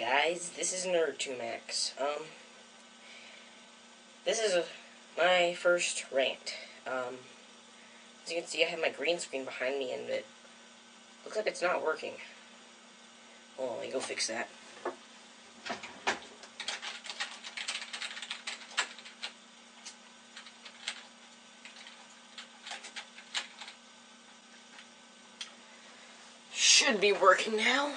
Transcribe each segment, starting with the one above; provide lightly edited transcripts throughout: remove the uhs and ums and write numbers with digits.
guys, this is Nerd2Max. This is my first rant. As you can see, I have my green screen behind me, and it looks like it's not working. Hold on, let me go fix that. Should be working now.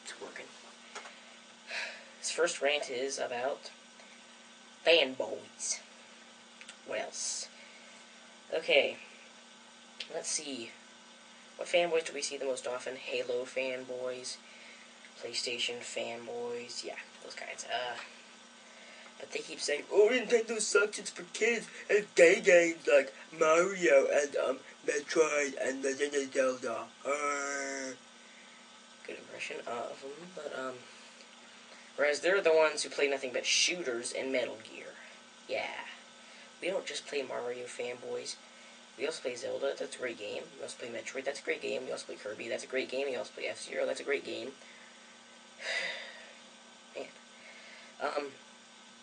It's working. This first rant is about fanboys. What else? Okay. Let's see. What fanboys do we see the most often? Halo fanboys, PlayStation fanboys, yeah, those kinds. But they keep saying, "Oh, Nintendo sucks, it's for kids," and gay games like Mario and Metroid and Legend of Zelda. Good impression of them, but whereas they're the ones who play nothing but shooters and Metal Gear. Yeah, we don't just play Mario fanboys. We also play Zelda, that's a great game. We also play Metroid, that's a great game. We also play Kirby, that's a great game. We also play F-Zero, that's a great game. Man.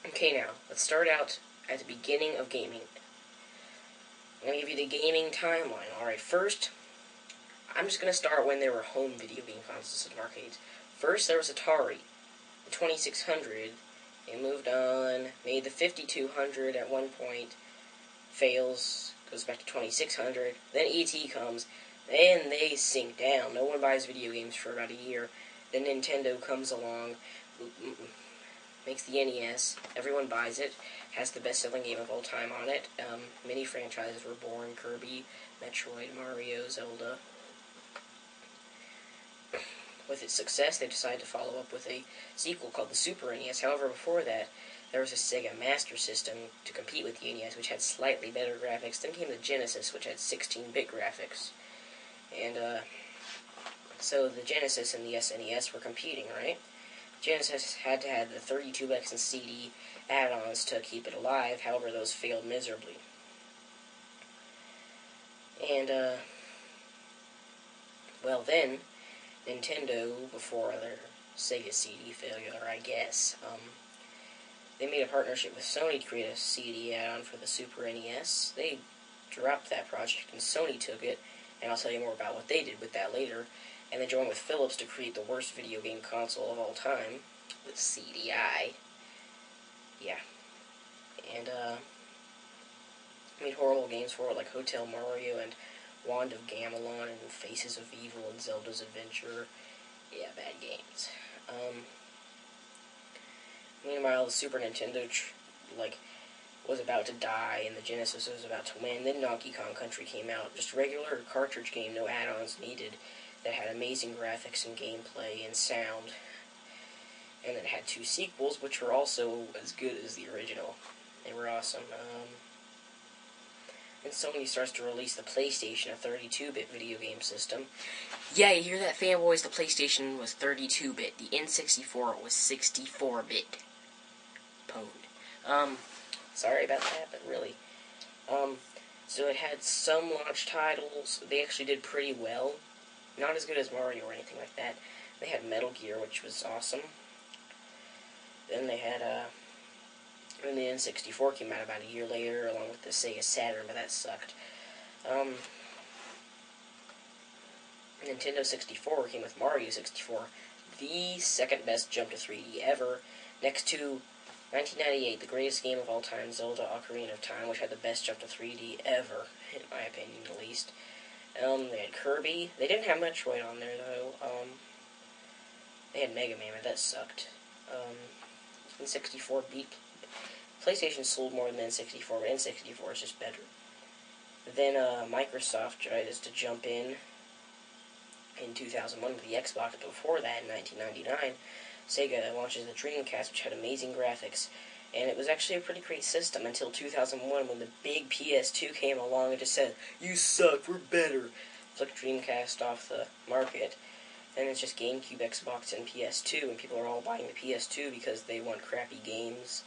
Okay, now, let's start out at the beginning of gaming. I'm going to give you the gaming timeline. Alright, first, I'm just going to start when there were home video game consoles and arcades. First, there was Atari, the 2600. They moved on, made the 5200 at one point, fails, goes back to 2600. Then ET comes, then they sink down. No one buys video games for about a year. Then Nintendo comes along, makes the NES, everyone buys it, has the best-selling game of all time on it. Many franchises were born: Kirby, Metroid, Mario, Zelda. With its success, they decided to follow up with a sequel called the Super NES. However, before that, there was a Sega Master System to compete with the NES, which had slightly better graphics. Then came the Genesis, which had 16-bit graphics. And, so the Genesis and the SNES were competing, right? Genesis had to have the 32X and CD add-ons to keep it alive, however those failed miserably. And, well then, Nintendo, before their Sega CD failure, I guess, they made a partnership with Sony to create a CD add-on for the Super NES. They dropped that project, and Sony took it, and I'll tell you more about what they did with that later. And they joined with Philips to create the worst video game console of all time, with CDI. Yeah. And, made horrible games for it, like Hotel Mario and Wand of Gamelon and Faces of Evil and Zelda's Adventure. Yeah, bad games. Meanwhile, the Super Nintendo, was about to die, and the Genesis was about to win. Then Donkey Kong Country came out. Just a regular cartridge game, no add-ons needed, that had amazing graphics and gameplay and sound. And it had 2 sequels, which were also as good as the original. They were awesome. And Sony starts to release the PlayStation, a 32-bit video game system. Yeah, you hear that, fanboys? The PlayStation was 32-bit. The N64 was 64-bit. Pwned. Sorry about that, but really. So it had some launch titles. They actually did pretty well. Not as good as Mario or anything like that. They had Metal Gear, which was awesome. Then they had, and the N64 came out about a year later, along with the Sega Saturn, but that sucked. Nintendo 64 came with Mario 64, the second best jump to 3D ever, next to 1998, the greatest game of all time, Zelda Ocarina of Time, which had the best jump to 3D ever, in my opinion, at least. They had Kirby. They didn't have Metroid on there, though. They had Mega Man, but that sucked. N64 beat... PlayStation sold more than N64, but N64 is just better. Then, Microsoft tries to jump in 2001 with the Xbox, but before that, in 1999, Sega launches the Dreamcast, which had amazing graphics, and it was actually a pretty great system until 2001, when the big PS2 came along and just said, "You suck, we're better," flicked Dreamcast off the market. Then it's just GameCube, Xbox, and PS2, and people are all buying the PS2 because they want crappy games.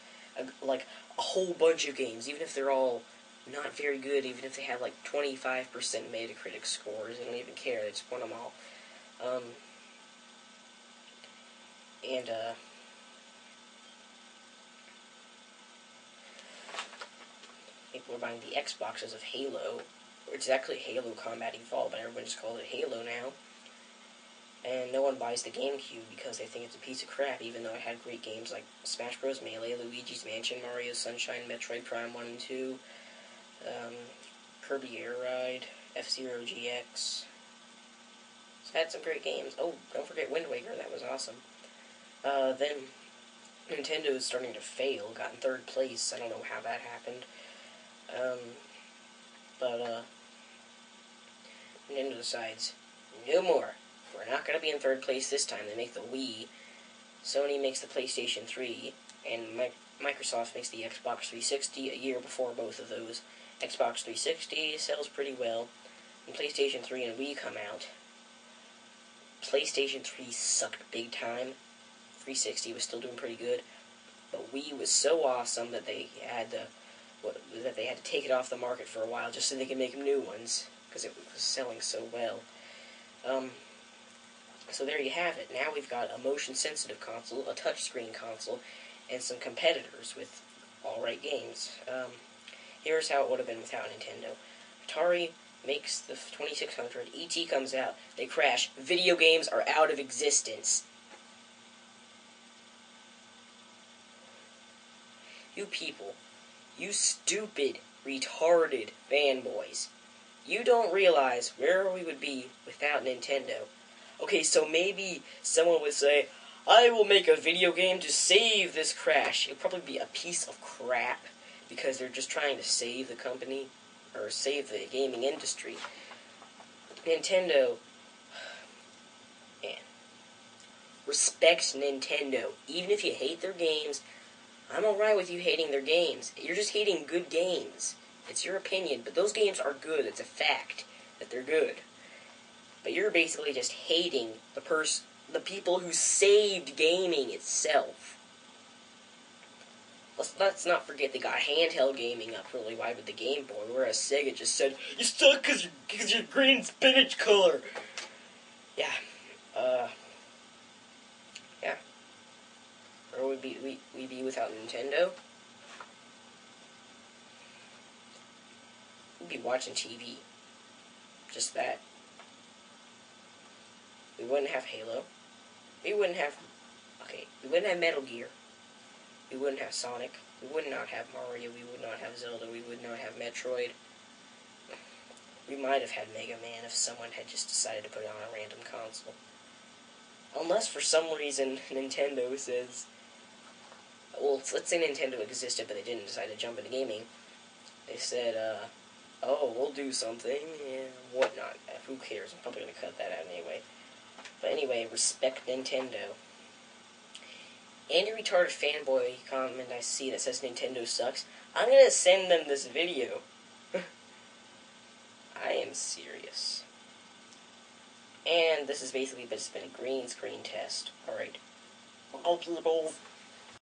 Like, a whole bunch of games, even if they're all not very good, even if they have, 25% Metacritic scores, they don't even care, they just want them all. And people are buying the Xboxes of Halo. It's actually Halo Combat Evolved, but everyone just calls it Halo now. And no one buys the GameCube because they think it's a piece of crap, even though it had great games like Smash Bros. Melee, Luigi's Mansion, Mario Sunshine, Metroid Prime 1 and 2, Kirby Air Ride, F-Zero GX. It's had some great games. Oh, don't forget Wind Waker, that was awesome. Then Nintendo is starting to fail, got in 3rd place. I don't know how that happened. Nintendo decides, no more. We're not going to be in 3rd place this time. They make the Wii. Sony makes the PlayStation 3. And Microsoft makes the Xbox 360 a year before both of those. Xbox 360 sells pretty well. And PlayStation 3 and Wii come out. PlayStation 3 sucked big time. 360 was still doing pretty good. But Wii was so awesome that they had to take it off the market for a while just so they could make new ones. Because it was selling so well. So there you have it. Now we've got a motion-sensitive console, a touchscreen console, and some competitors with all-right games. Here's how it would have been without Nintendo. Atari makes the 2600. E.T. comes out. They crash. Video games are out of existence. You people, you stupid, retarded fanboys, you don't realize where we would be without Nintendo. Okay, so maybe someone would say, I will make a video game to save this crash. It'll probably be a piece of crap, because they're just trying to save the company, or save the gaming industry. Nintendo, man, respect Nintendo. Even if you hate their games, I'm alright with you hating their games. You're just hating good games. It's your opinion, but those games are good. It's a fact that they're good. But you're basically just hating the people who saved gaming itself. Let's not forget they got handheld gaming up really wide with the Game Boy, whereas Sega just said, you suck because you're green spinach color. Yeah. Yeah. Where would we be without Nintendo? We'd be watching TV. Just that. We wouldn't have Halo. We wouldn't have Metal Gear. We wouldn't have Sonic. We would not have Mario. We would not have Zelda. We would not have Metroid. We might have had Mega Man if someone had just decided to put it on a random console. Unless for some reason Nintendo says, well, let's say Nintendo existed but they didn't decide to jump into gaming. They said, oh, we'll do something, and whatnot. Who cares? I'm probably going to cut that out anyway. But anyway, respect Nintendo. Any retarded fanboy comment I see that says Nintendo sucks, I'm going to send them this video. I am serious. And this has basically just been a green screen test. Alright. All people.